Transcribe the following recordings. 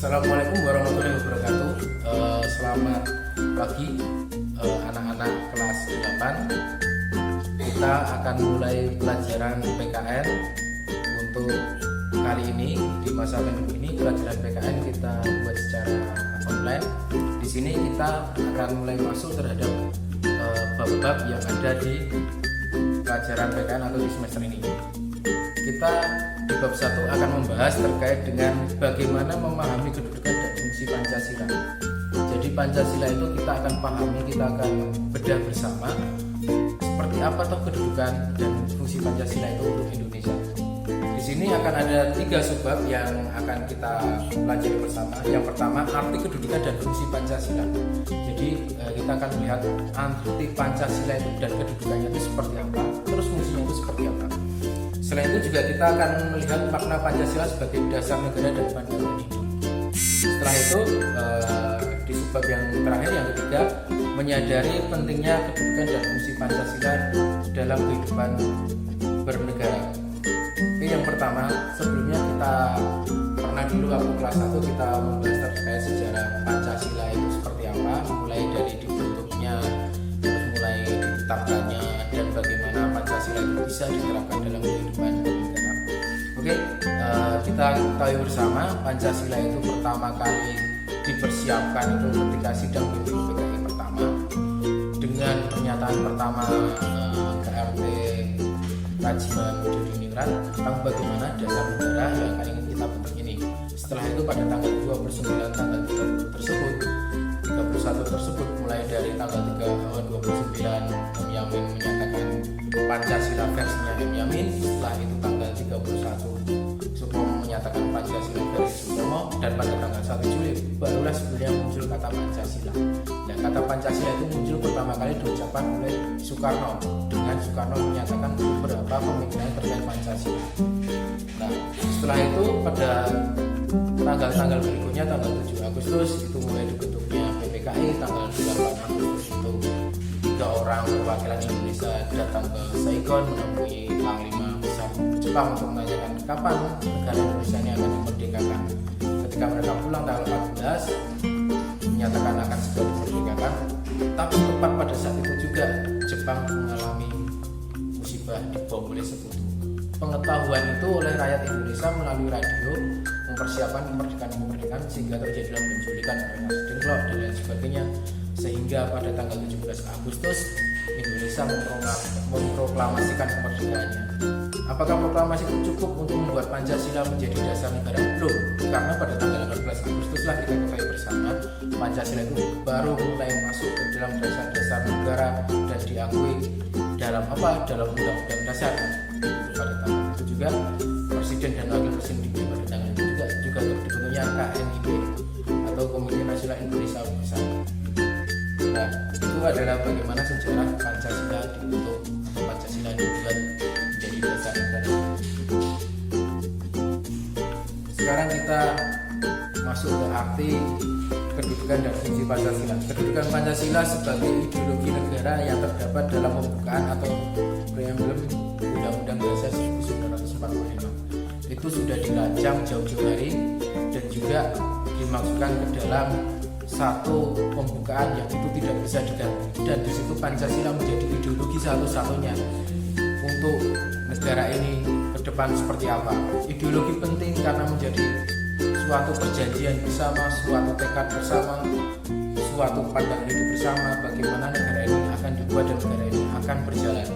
Assalamualaikum warahmatullahi wabarakatuh. Selamat pagi anak-anak kelas 8. Kita akan mulai pelajaran PKN. Untuk kali ini di masa pandemi ini pelajaran PKN kita buat secara online. Di sini kita akan mulai masuk terhadap bab-bab yang ada di pelajaran PKN atau di semester ini. Kita di bab 1 akan membahas terkait dengan bagaimana memahami kedudukan dan fungsi Pancasila. Jadi Pancasila itu kita akan pahami, kita akan bedah bersama seperti apa toh kedudukan dan fungsi Pancasila itu untuk Indonesia. Di sini akan ada 3 subbab yang akan kita pelajari bersama. Yang pertama, arti kedudukan dan fungsi Pancasila. Jadi kita akan melihat arti Pancasila itu dan kedudukannya itu seperti apa, terus fungsinya itu seperti apa. Selain itu juga kita akan melihat makna Pancasila sebagai dasar negara dan pandangan hidup. Setelah itu di subbab yang terakhir, yang ketiga, menyadari pentingnya kedudukan dan fungsi Pancasila dalam kehidupan bernegara. Oke, yang pertama, sebelumnya kita pernah dulu waktu kelas 1 kita membahas terkait sejarah Pancasila itu seperti apa, mulai dari dibentuknya, terus mulai ditetapkannya, dan bagaimana Pancasila itu bisa diterapkan dalam kehidupan bernegara. Oke, kita ketahui bersama Pancasila itu pertama kali dipersiapkan itu ketika sidang PPI pertama dengan pernyataan pertama KRT Rajiman Diningrat tentang bagaimana dasar negara yang akan ingin kita bentuk ini. Setelah itu pada tanggal 29, tanggal 30 tersebut, 31 tersebut, mulai dari tanggal 29 M. Yamin menyatakan Pancasila versinya M. Yamin. Setelah itu tanggal 31 Supomo menyatakan Pancasila versi Supomo, dan pada tanggal 1 Juli barulah sebenarnya muncul kata Pancasila. Nah, kata Pancasila itu muncul pertama kali diucapkan oleh Soekarno, dengan Soekarno menyatakan beberapa pemikiran terkait Pancasila. Nah, setelah itu pada tanggal-tanggal berikutnya, tanggal 7 Agustus itu mulai dibentuknya PPKI, tanggal 8 Agustus itu 3 orang perwakilan Indonesia datang ke Saigon menemui Panglima Besar Jepang untuk menanyakan kapan negara Indonesia ini akan dimerdekakan. Ketika mereka pulang tanggal 14 menyatakan akan segera dimerdekakan, tapi tepat pada saat itu juga Jepang mengalami musibah, dibom oleh sekutu. Pengetahuan itu oleh rakyat Indonesia melalui radio mempersiapkan kemerdekaan sehingga terjadilah penculikan Rengas Dengklok dan lain sebagainya, sehingga pada tanggal 17 Agustus Indonesia memproklamasikan kemerdekaannya. Apakah proklamasi itu cukup untuk membuat Pancasila menjadi dasar negara? Belum, karena pada tanggal 18 Agustus lah kita ketahui bersama Pancasila itu baru mulai masuk ke dalam dasar-dasar negara dan diakui dalam undang-undang dasar. Pada tanggal itu juga Presiden dan Wakil Presiden dipilih pada tanggal itu juga dibentuknya KNIB atau Komite Nasional Indonesia Bersatu. Nah, itu adalah bagaimana sejarah Pancasila dibentuk, Pancasila dibuat menjadi dasar negara. Sekarang kita masuk ke arti kedudukan dan fungsi Pancasila. Kedudukan Pancasila sebagai ideologi negara yang terdapat dalam pembukaan atau preambulum Undang-Undang Dasar 1945 itu sudah dirancang jauh-jauh hari dan juga dimasukkan ke dalam satu pembukaan yang itu tidak bisa diganti, dan di situ Pancasila menjadi ideologi satu-satunya untuk negara ini ke depan seperti apa. Ideologi penting karena menjadi suatu perjanjian bersama, suatu tekad bersama, suatu pandangan hidup bersama bagaimana negara ini akan dibuat dan negara ini akan berjalan.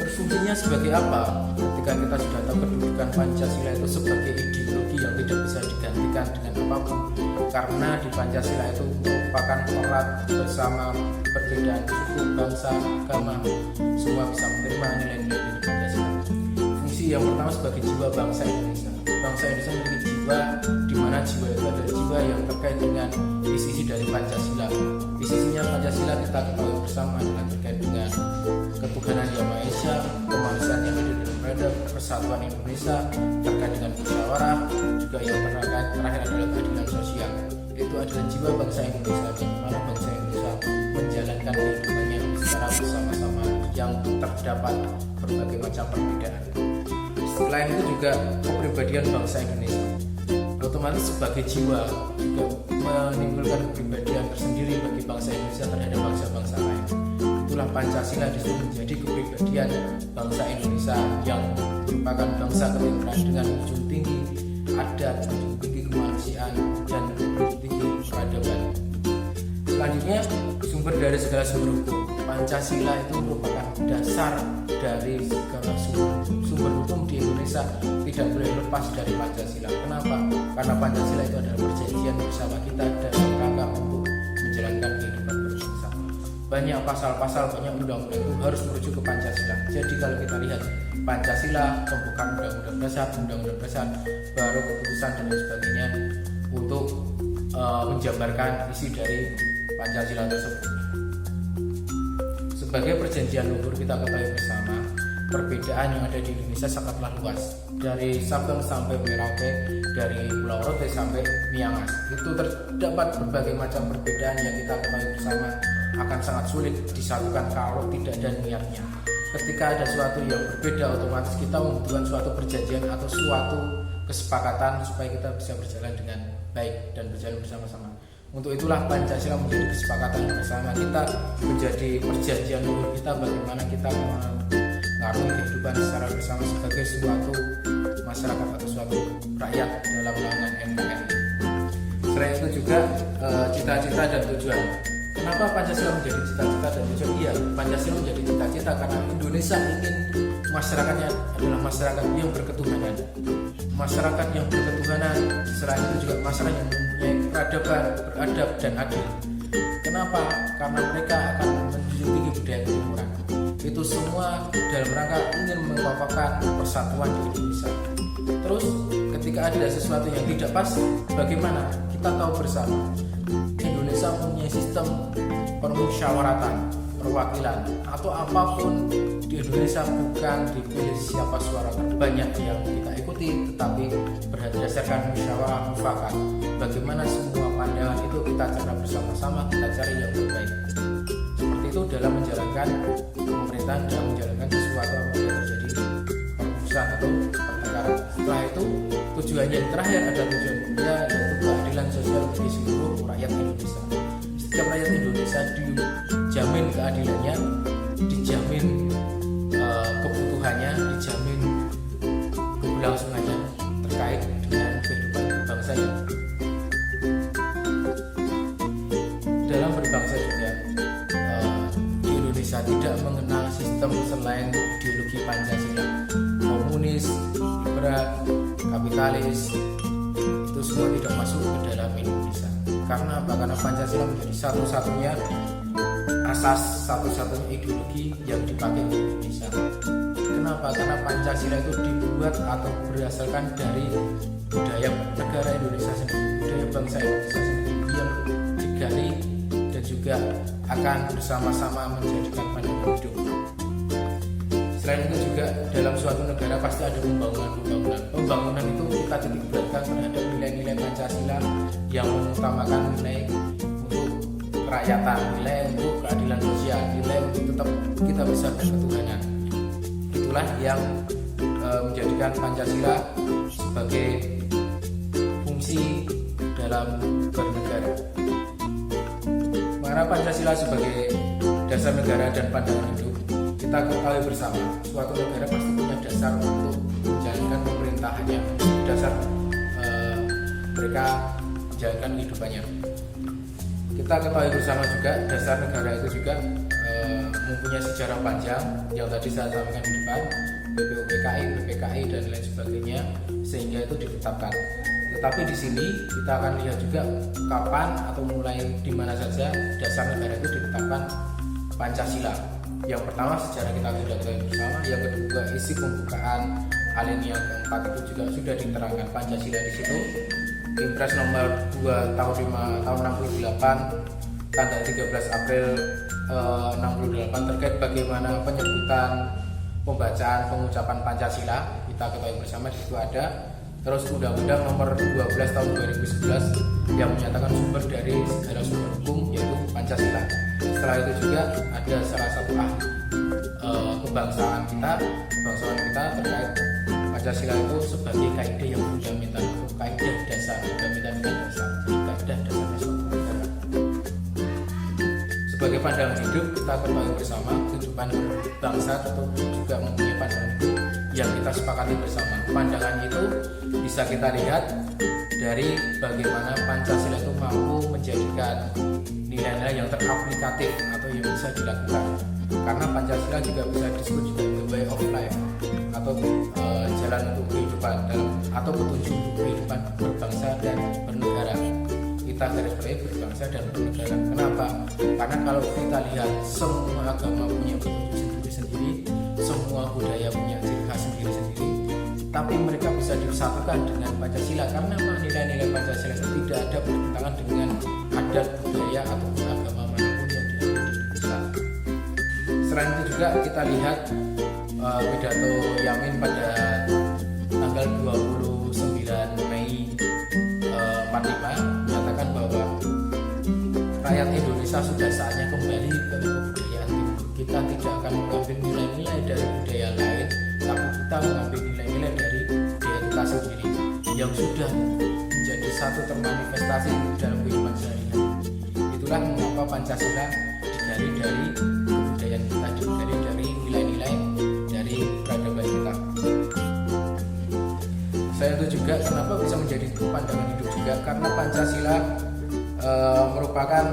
Berfungsinya sebagai apa? Ketika kita sudah tahu kedudukan Pancasila itu sebagai ideologi yang tidak bisa digantikan dengan apapun, karena di Pancasila itu merupakan erat bersama perbedaan suku, bangsa, agama, semua bisa menerima nilai-nilai di Pancasila. Fungsi yang pertama sebagai jiwa bangsa Indonesia. Bangsa Indonesia memiliki jiwa, di mana jiwa itu adalah jiwa yang terkait dengan isi dari Pancasila. Isi-isinya Pancasila kita ketahui bersama adalah terkait dengan ketuhanan Yang Maha Esa, kemanusiaan yang adil dan beradab, persatuan Indonesia, terkait dengan musyawarah, juga yang terakhir adalah keadilan sosial. Itu adalah jiwa bangsa Indonesia, di mana bangsa Indonesia menjalankan kehidupannya secara bersama-sama yang terdapat berbagai macam perbedaan. Selain itu juga kepribadian bangsa Indonesia. otomatis sebagai jiwa juga menimbulkan kepribadian tersendiri bagi bangsa Indonesia terhadap bangsa-bangsa lain. Itulah Pancasila disitu menjadi kepribadian bangsa Indonesia yang merupakan bangsa keturunan dengan ujung tinggi adat, ujung tinggi kemanusiaan, dan ujung tinggi peradaban. Selanjutnya, sumber dari segala sumber hukum. Pancasila itu merupakan dasar dari segala sumber hukum di Indonesia, tidak boleh lepas dari Pancasila. Kenapa? Karena Pancasila itu adalah perjanjian bersama kita dalam rangka untuk menjalankan kehidupan berbangsa. Banyak pasal-pasal, banyak undang-undang itu harus merujuk ke Pancasila. Jadi kalau kita lihat Pancasila, pembukaan undang-undang dasar, baru keputusan dan lain sebagainya untuk menjabarkan isi dari Pancasila tersebut. Sebagai perjanjian luhur, kita ketahui bersama perbedaan yang ada di Indonesia sangatlah luas. Dari Sabang sampai Merauke, dari Pulau Rote sampai Miangas, itu terdapat berbagai macam perbedaan yang kita ketahui bersama akan sangat sulit disatukan kalau tidak ada niatnya. Ketika ada sesuatu yang berbeda, otomatis kita membutuhkan suatu perjanjian atau suatu kesepakatan supaya kita bisa berjalan dengan baik dan berjalan bersama-sama. Untuk itulah Pancasila menjadi kesepakatan bersama kita, menjadi perjanjian luhur kita bagaimana kita mengarungi kehidupan secara bersama sebagai suatu masyarakat atau suatu rakyat dalam melakukan NKRI. Selain itu juga cita-cita dan tujuan. Kenapa Pancasila menjadi cita-cita dan tujuan? Iya, Pancasila menjadi cita-cita karena Indonesia ingin masyarakatnya adalah masyarakat yang berketuhanan. Masyarakat yang berketuhanan, selain itu juga masyarakat yang mempunyai peradaban, beradab dan adil. Kenapa? Karena mereka akan menjunjung tinggi budaya ketimuran. Itu semua dalam rangka ingin mengokohkan persatuan di Indonesia. Terus ketika ada sesuatu yang tidak pas, bagaimana? Kita tahu bersama Indonesia mempunyai sistem permusyawaratan, perwakilan atau apapun di Indonesia bukan dipilih siapa suara terbanyak yang kita ikuti, tetapi berdasarkan musyawarah mufakat. Bagaimana semua pandangan itu kita cari bersama-sama, kita cari yang terbaik. Seperti itu dalam menjalankan pemerintahan, dalam menjalankan sesuatu yang terjadi permusuhan atau pertengkaran. Setelah itu tujuan yang terakhir adalah tujuan mulia, yaitu keadilan sosial bagi seluruh rakyat Indonesia. Setiap rakyat Indonesia dijamin keadilannya, dijamin kebutuhannya, dijamin keberlangsungannya terkait dengan kehidupan berbangsanya. Dalam berbangsa juga di Indonesia tidak mengenal sistem selain ideologi Pancasila. Komunis, liberal, kapitalis itu semua tidak masuk ke dalam Indonesia. Karena apa? Karena Pancasila menjadi satu-satunya asas, satu-satunya ideologi yang dipakai di Indonesia. Kenapa? Karena Pancasila itu dibuat atau berdasarkan dari budaya negara Indonesia sendiri, budaya bangsa Indonesia sendiri yang digali dan juga akan bersama-sama menjadikan pandangan hidup. Selain itu juga dalam suatu negara pasti ada pembangunan. Pembangunan itu kita titik beratkan terhadap nilai-nilai Pancasila yang mengutamakan nilai untuk kerakyatan, nilai untuk keadilan sosial, nilai untuk tetap kita bisa berketuhanan. Itulah yang menjadikan Pancasila sebagai fungsi dalam bernegara. Karena Pancasila sebagai dasar negara dan pandangan hidup, kita ketahui bersama suatu negara pasti punya dasar untuk menjalankan pemerintahannya, dasar mereka menjalankan kehidupannya. Kita ketahui bersama juga dasar negara itu juga mempunyai sejarah panjang yang tadi saya sampaikan di depan, BPUPKI dan lain sebagainya, sehingga itu ditetapkan. Tetapi di sini kita akan lihat juga kapan atau mulai di mana saja dasar negara itu ditetapkan Pancasila. Yang pertama sejarah kita sudah ketahui bersama, yang kedua isi pembukaan alinea keempat itu juga sudah diterangkan Pancasila di situ. Impres nomor 2 tahun 68 tanggal 13 April 68 terkait bagaimana penyebutan, pembacaan, pengucapan Pancasila kita ketahui bersama di situ ada. Terus Undang-Undang nomor 12 tahun 2011 yang menyatakan sumber dari segala sumber hukum yaitu Pancasila. Setelah itu juga ada salah satu ahli kebangsaan kita terkait Pancasila Pancasila itu sebagai kaidah yang fundamental atau kaidah dasar, fundamental dan dasar, jadi kaidah dasarnya suatu negara. Sebagai pandangan hidup, kita ketahui bersama kehidupan bangsa tentu juga mempunyai pandangan hidup yang kita sepakati bersama. Pandangan itu bisa kita lihat dari bagaimana Pancasila itu mampu menjadikan nilai-nilai yang teraplikatif atau yang bisa dilakukan. Karena Pancasila juga bisa disebut juga the way of life atau jalan untuk kehidupan atau petunjuk untuk kehidupan berbangsa dan bernegara. Kita garis bawahi berbangsa dan bernegara. Kenapa? Karena kalau kita lihat semua agama punya petunjuk sendiri-sendiri, semua budaya punya ciri khas sendiri-sendiri, tapi mereka bisa disatukan dengan Pancasila karena nilai-nilai Pancasila itu tidak ada bertentangan dengan adat budaya atau agama manapun yang ada di Indonesia. Selain itu juga kita lihat pidato Yamin pada tanggal 29 Mei 45 menyatakan bahwa rakyat Indonesia sudah saatnya kembali ke kebudayaan timur. Kita tidak akan mengambil nilai-nilai dari budaya lain, tapi kita mengambil nilai-nilai dari budaya kita sendiri yang sudah menjadi satu termanifestasi dalam kehidupan sehari-hari. Itulah mengapa Pancasila digali dari kebudayaan kita, digali dari nilai-nilai dari peradaban kita. Saya itu juga kenapa bisa menjadi pandangan hidup juga karena Pancasila merupakan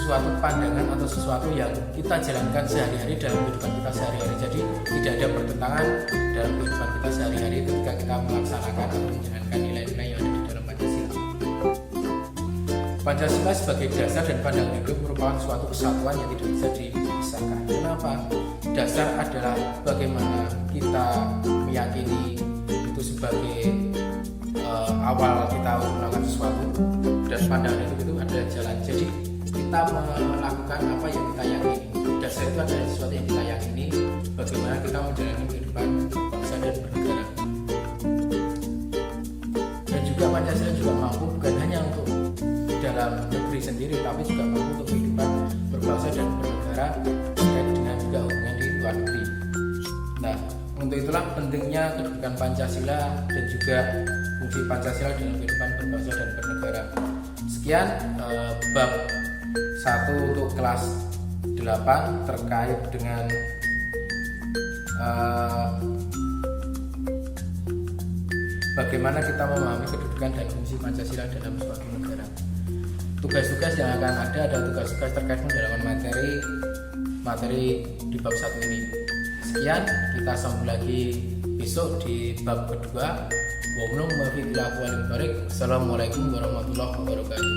suatu pandangan atau sesuatu yang kita jalankan sehari-hari dalam kehidupan kita sehari-hari. Jadi tidak ada pertentangan dalam kehidupan kita sehari-hari ketika kita melaksanakan atau menjalankan nilai-nilai yang ada di dalam Pancasila. Pancasila sebagai dasar dan pandangan hidup merupakan suatu kesatuan yang tidak bisa dipisahkan. Kenapa? Dasar adalah bagaimana kita meyakini itu sebagai awal kita melakukan sesuatu, dan pandangan hidup itu adalah jalan. Jadi kita melakukan apa yang kita yakini. Dasar itu adalah sesuatu yang kita yakini, bagaimana kita menjalani kehidupan bangsa dan bernegara. Dan juga Pancasila juga mampu bukan hanya untuk dalam negeri sendiri, tapi juga mampu untuk kehidupan berbangsa dan bernegara terkait dengan juga hubungan di luar negeri. Nah, untuk itulah pentingnya kedudukan Pancasila dan juga fungsi Pancasila dalam kehidupan berbangsa dan bernegara. Sekian bab 1 untuk kelas 8 terkait dengan bagaimana kita memahami kedudukan dan fungsi Pancasila dalam suatu negara. Tugas-tugas yang akan ada adalah tugas-tugas terkait pendalaman materi di bab 1 ini. Sekian, kita sambung lagi besok di bab kedua. Assalamualaikum warahmatullahi wabarakatuh.